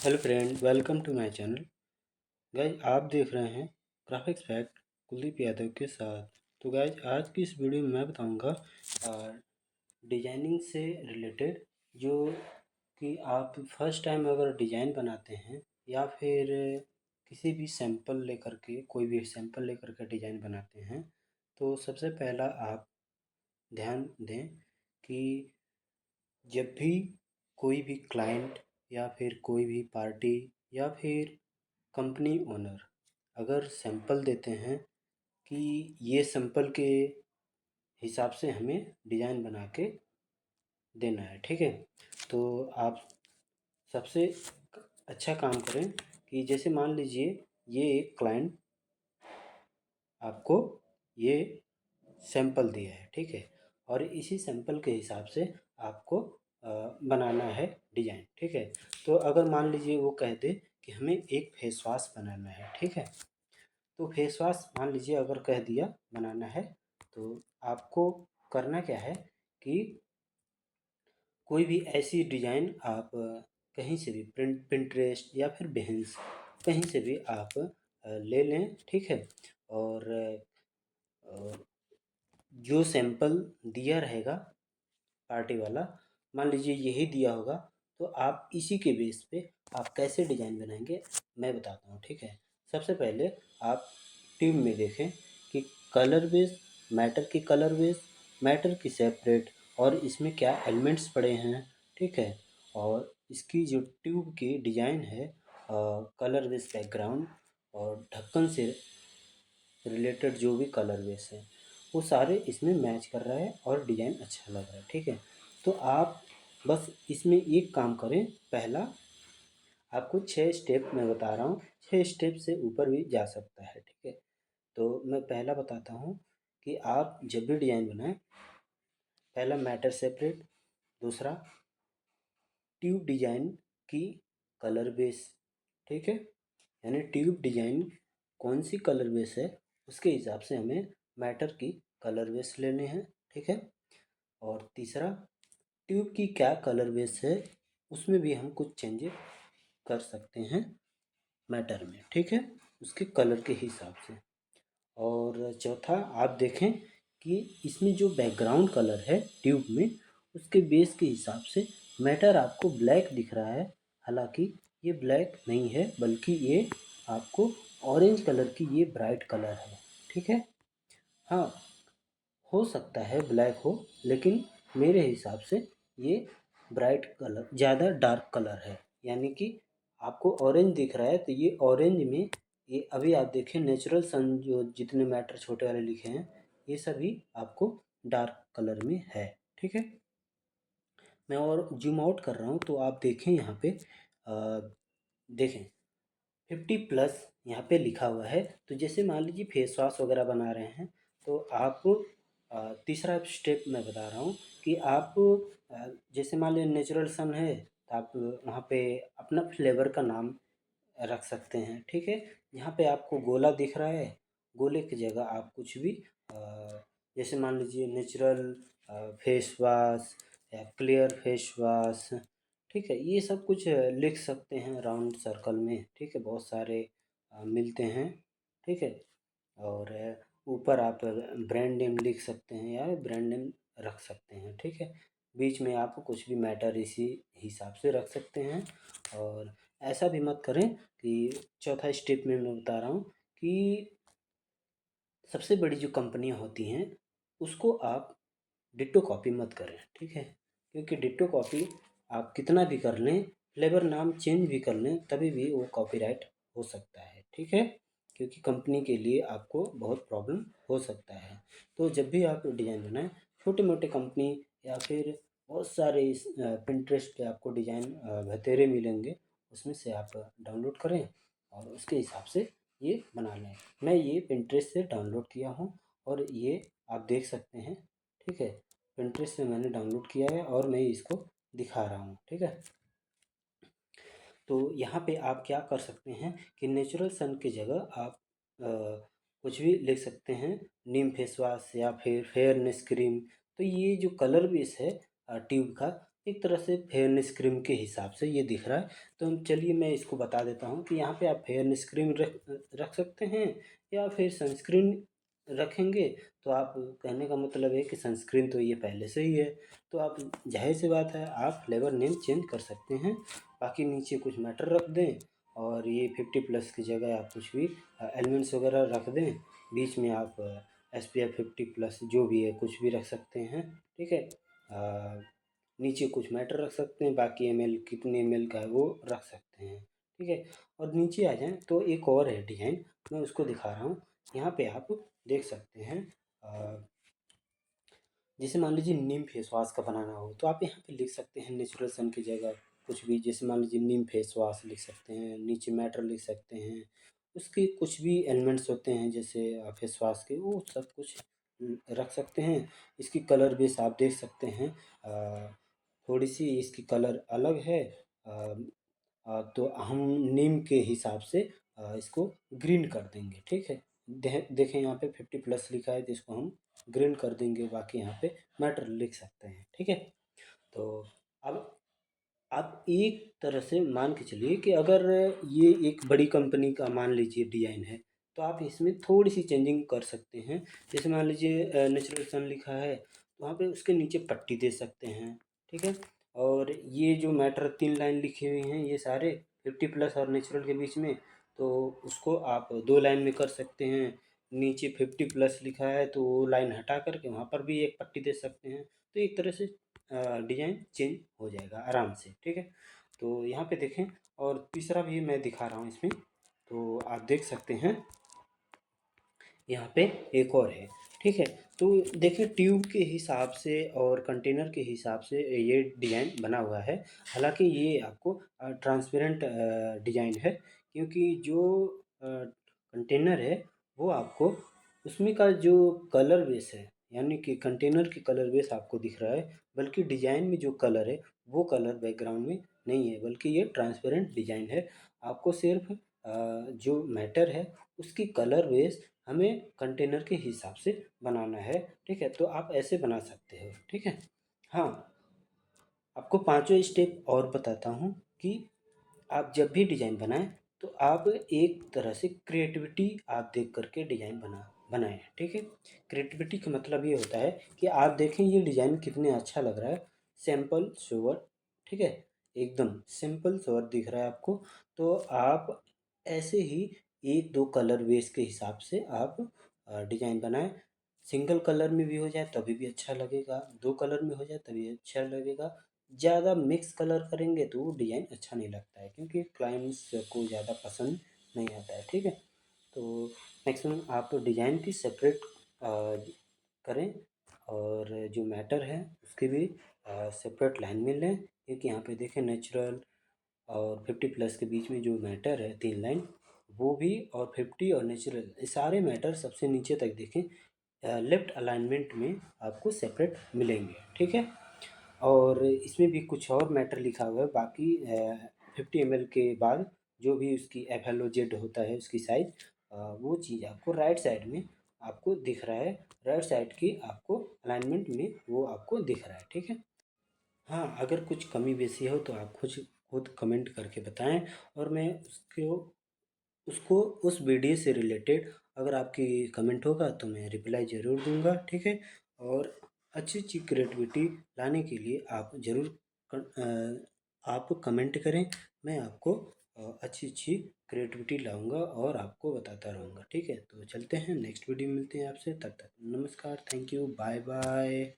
Hello friend, welcome to my channel. Guys आप देख रहे हैं ग्राफिक्स फैक्ट कुलदीप यादव के साथ। तो गाइज आज की इस वीडियो में मैं बताऊंगा डिजाइनिंग से रिलेटेड, जो कि आप फर्स्ट टाइम अगर डिज़ाइन बनाते हैं या फिर किसी भी सैंपल लेकर के कोई भी सैंपल लेकर के डिज़ाइन बनाते हैं, तो सबसे पहला आप ध्यान दें कि जब भी कोई भी क्लाइंट या फिर कोई भी पार्टी या फिर कंपनी ओनर अगर सैंपल देते हैं कि ये सैंपल के हिसाब से हमें डिज़ाइन बना के देना है, ठीक है। तो आप सबसे अच्छा काम करें कि जैसे मान लीजिए ये एक क्लाइंट आपको ये सैंपल दिया है, ठीक है, और इसी सैंपल के हिसाब से आपको बनाना है डिज़ाइन, ठीक है। तो अगर मान लीजिए वो कह दे कि हमें एक फेस वॉश बनाना है, ठीक है, तो फेस वॉश मान लीजिए अगर कह दिया बनाना है, तो आपको करना क्या है कि कोई भी ऐसी डिज़ाइन आप कहीं से भी पिंटरेस्ट या फिर behance कहीं से भी आप ले लें, ठीक है। और जो सैंपल दिया रहेगा पार्टी वाला, मान लीजिए यही दिया होगा, तो आप इसी के बेस पे आप कैसे डिज़ाइन बनाएंगे मैं बताता हूँ, ठीक है। सबसे पहले आप ट्यूब में देखें कि कलर बेस, मैटर की कलर बेस, मैटर की सेपरेट, और इसमें क्या एलिमेंट्स पड़े हैं, ठीक है। और इसकी जो ट्यूब की डिज़ाइन है, कलर बेस बैकग्राउंड और ढक्कन से रिलेटेड जो भी कलर बेस है वो सारे इसमें मैच कर रहा है और डिज़ाइन अच्छा लग रहा है, ठीक है। तो आप बस इसमें एक काम करें, पहला आपको 6 स्टेप मैं बता रहा हूँ, 6 स्टेप से ऊपर भी जा सकता है, ठीक है। तो मैं पहला बताता हूँ कि आप जब भी डिज़ाइन बनाएं, पहला मैटर सेपरेट, दूसरा ट्यूब डिज़ाइन की कलर बेस, ठीक है, यानी ट्यूब डिज़ाइन कौन सी कलर बेस है उसके हिसाब से हमें मैटर की कलर बेस लेने हैं, ठीक है। और तीसरा ट्यूब की क्या कलर बेस है उसमें भी हम कुछ चेंजेस कर सकते हैं मैटर में, ठीक है, उसके कलर के हिसाब से। और चौथा आप देखें कि इसमें जो बैकग्राउंड कलर है ट्यूब में, उसके बेस के हिसाब से मैटर आपको ब्लैक दिख रहा है, हालांकि ये ब्लैक नहीं है बल्कि ये आपको ऑरेंज कलर की ये ब्राइट कलर है, ठीक है। हाँ, हो सकता है ब्लैक हो, लेकिन मेरे हिसाब से ये ब्राइट कलर ज़्यादा डार्क कलर है, यानी कि आपको ऑरेंज दिख रहा है तो ये ऑरेंज में, ये अभी आप देखें नेचुरल सन जो जितने मैटर छोटे वाले लिखे हैं ये सभी आपको डार्क कलर में है, ठीक है। मैं और जूम आउट कर रहा हूँ तो आप देखें यहाँ पे देखें 50+ यहाँ पे लिखा हुआ है। तो जैसे मान लीजिए फेस वॉश वगैरह बना रहे हैं तो आप तीसरा स्टेप मैं बता रहा हूँ कि आप जैसे मान लीजिए नेचुरल सन है तो आप वहाँ पे अपना फ्लेवर का नाम रख सकते हैं, ठीक है। यहाँ पे आपको गोला दिख रहा है, गोले की जगह आप कुछ भी जैसे मान लीजिए नेचुरल फेस वॉश या क्लियर फेस वॉश, ठीक है, ये सब कुछ लिख सकते हैं राउंड सर्कल में, ठीक है, बहुत सारे मिलते हैं, ठीक है। और ऊपर आप ब्रांड नेम लिख सकते हैं या ब्रांड नेम रख सकते हैं, ठीक है। बीच में आप कुछ भी मैटर इसी हिसाब से रख सकते हैं। और ऐसा भी मत करें कि चौथा स्टेप में मैं बता रहा हूँ कि सबसे बड़ी जो कंपनियां होती हैं उसको आप डिट्टो कॉपी मत करें, ठीक है, क्योंकि डिट्टो कॉपी आप कितना भी कर लें, फ्लेवर नाम चेंज भी कर लें, तभी भी वो कॉपीराइट हो सकता है, ठीक है, क्योंकि कंपनी के लिए आपको बहुत प्रॉब्लम हो सकता है। तो जब भी आप डिज़ाइन बनाएं, छोटे मोटे कंपनी या फिर बहुत सारे इस पिंटरेस्ट पे आपको डिज़ाइन बतेरे मिलेंगे, उसमें से आप डाउनलोड करें और उसके हिसाब से ये बना लें। मैं ये पिंटरेस्ट से डाउनलोड किया हूँ और ये आप देख सकते हैं, ठीक है, पिंटरेस्ट से मैंने डाउनलोड किया है और मैं इसको दिखा रहा हूँ, ठीक है। तो यहाँ पे आप क्या कर सकते हैं कि नेचुरल सन की जगह आप कुछ भी लिख सकते हैं, नीम फेस वॉश या फिर फेयरनेस क्रीम। तो ये जो कलर बेस है ट्यूब का, एक तरह से फेयरनेस क्रीम के हिसाब से ये दिख रहा है। तो चलिए मैं इसको बता देता हूँ कि यहाँ पे आप फेयरनेस क्रीम रख सकते हैं या फिर सनस्क्रीन रखेंगे। तो आप कहने का मतलब है कि सनस्क्रीन तो ये पहले से ही है, तो आप ज़ाहिर सी बात है आप फ्लेवर नेम चेंज कर सकते हैं। बाकी नीचे कुछ मैटर रख दें और ये 50+ की जगह आप कुछ भी एलिमेंट्स वगैरह रख दें। बीच में आप SPF 50+ जो भी है कुछ भी रख सकते हैं, ठीक है। नीचे कुछ मैटर रख सकते हैं, बाकी ml कितने ml का है वो रख सकते हैं, ठीक है। और नीचे आ जाएँ तो एक और है डिज़ाइन, मैं उसको दिखा रहा हूँ। यहाँ पे आप देख सकते हैं जैसे मान लीजिए नीम फेस वॉश का बनाना हो तो आप यहाँ पे लिख सकते हैं नेचुरल सन की जगह कुछ भी, जैसे मान लीजिए नीम फेस वॉश लिख सकते हैं, नीचे मैटर लिख सकते हैं। उसके कुछ भी एलिमेंट्स होते हैं जैसे फेस वॉश के, वो सब कुछ रख सकते हैं। इसकी कलर बेस आप देख सकते हैं, थोड़ी सी इसकी कलर अलग है। तो हम नीम के हिसाब से इसको ग्रीन कर देंगे, ठीक है। देखें यहाँ पे 50+ लिखा है तो इसको हम ग्रीन कर देंगे, बाकी यहाँ पे मैटर लिख सकते हैं, ठीक है। तो अब आप एक तरह से मान के चलिए कि अगर ये एक बड़ी कंपनी का मान लीजिए डिज़ाइन है तो आप इसमें थोड़ी सी चेंजिंग कर सकते हैं। जैसे मान लीजिए नेचुरल सन लिखा है तो वहाँ पे उसके नीचे पट्टी दे सकते हैं, ठीक है। और ये जो मैटर 3 लाइन लिखी हुई हैं ये सारे 50+ और नेचुरल के बीच में, तो उसको आप 2 लाइन में कर सकते हैं। नीचे 50+ लिखा है तो वो लाइन हटा करके वहाँ पर भी एक पट्टी दे सकते हैं। तो एक तरह से डिज़ाइन चेंज हो जाएगा आराम से, ठीक है। तो यहाँ पे देखें, और तीसरा भी मैं दिखा रहा हूँ इसमें, तो आप देख सकते हैं यहाँ पे एक और है, ठीक है। तो देखिए ट्यूब के हिसाब से और कंटेनर के हिसाब से ये डिज़ाइन बना हुआ है। हालांकि ये आपको ट्रांसपेरेंट डिज़ाइन है, क्योंकि जो कंटेनर है वो आपको उसमें का जो कलर बेस है, यानी कि कंटेनर की कलर बेस आपको दिख रहा है, बल्कि डिज़ाइन में जो कलर है वो कलर बैकग्राउंड में नहीं है, बल्कि ये ट्रांसपेरेंट डिज़ाइन है। आपको सिर्फ जो मैटर है उसकी कलर बेस हमें कंटेनर के हिसाब से बनाना है, ठीक है। तो आप ऐसे बना सकते हो, ठीक है। हाँ, आपको पांचों स्टेप और बताता हूँ कि आप जब भी डिज़ाइन बनाएं तो आप एक तरह से क्रिएटिविटी आप देख करके डिज़ाइन बनाएं, ठीक है। क्रिएटिविटी का मतलब ये होता है कि आप देखें ये डिज़ाइन कितने अच्छा लग रहा है, सिंपल सोवर, ठीक है। एकदम सिंपल सोवर दिख रहा है आपको, तो आप ऐसे ही एक दो कलर बेस के हिसाब से आप डिज़ाइन बनाएं। सिंगल कलर में भी हो जाए तभी भी अच्छा लगेगा, 2 कलर में हो जाए तभी अच्छा लगेगा। ज़्यादा मिक्स कलर करेंगे तो वो डिज़ाइन अच्छा नहीं लगता है, क्योंकि क्लाइंट्स को ज़्यादा पसंद नहीं आता है, ठीक है। तो मैक्सिमम आप डिज़ाइन की सेपरेट करें, और जो मैटर है उसकी भी सेपरेट लाइन में लें, क्योंकि यहाँ पे देखें नेचुरल और 50+ के बीच में जो मैटर है 3 लाइन, वो भी, और 50 और नेचुरल, ये सारे मैटर सबसे नीचे तक देखें लेफ्ट अलाइनमेंट में आपको सेपरेट मिलेंगे, ठीक है। और इसमें भी कुछ और मैटर लिखा हुआ है, बाकी 50 ml के बाद जो भी उसकी FLOZ होता है उसकी साइज, वो चीज़ आपको राइट साइड में आपको दिख रहा है, राइट साइड की आपको अलाइनमेंट में वो आपको दिख रहा है, ठीक है। हाँ, अगर कुछ कमी बेसी हो तो आप खुद खुद कमेंट करके बताएं, और मैं उसको उसको उस वीडियो से रिलेटेड अगर आपकी कमेंट होगा तो मैं रिप्लाई ज़रूर दूंगा, ठीक है। और अच्छी अच्छी क्रिएटिविटी लाने के लिए आप ज़रूर आप कमेंट करें, मैं आपको अच्छी अच्छी क्रिएटिविटी लाऊंगा और आपको बताता रहूँगा, ठीक है। तो चलते हैं, नेक्स्ट वीडियो में मिलते हैं आपसे, तब तक नमस्कार, थैंक यू, बाय बाय।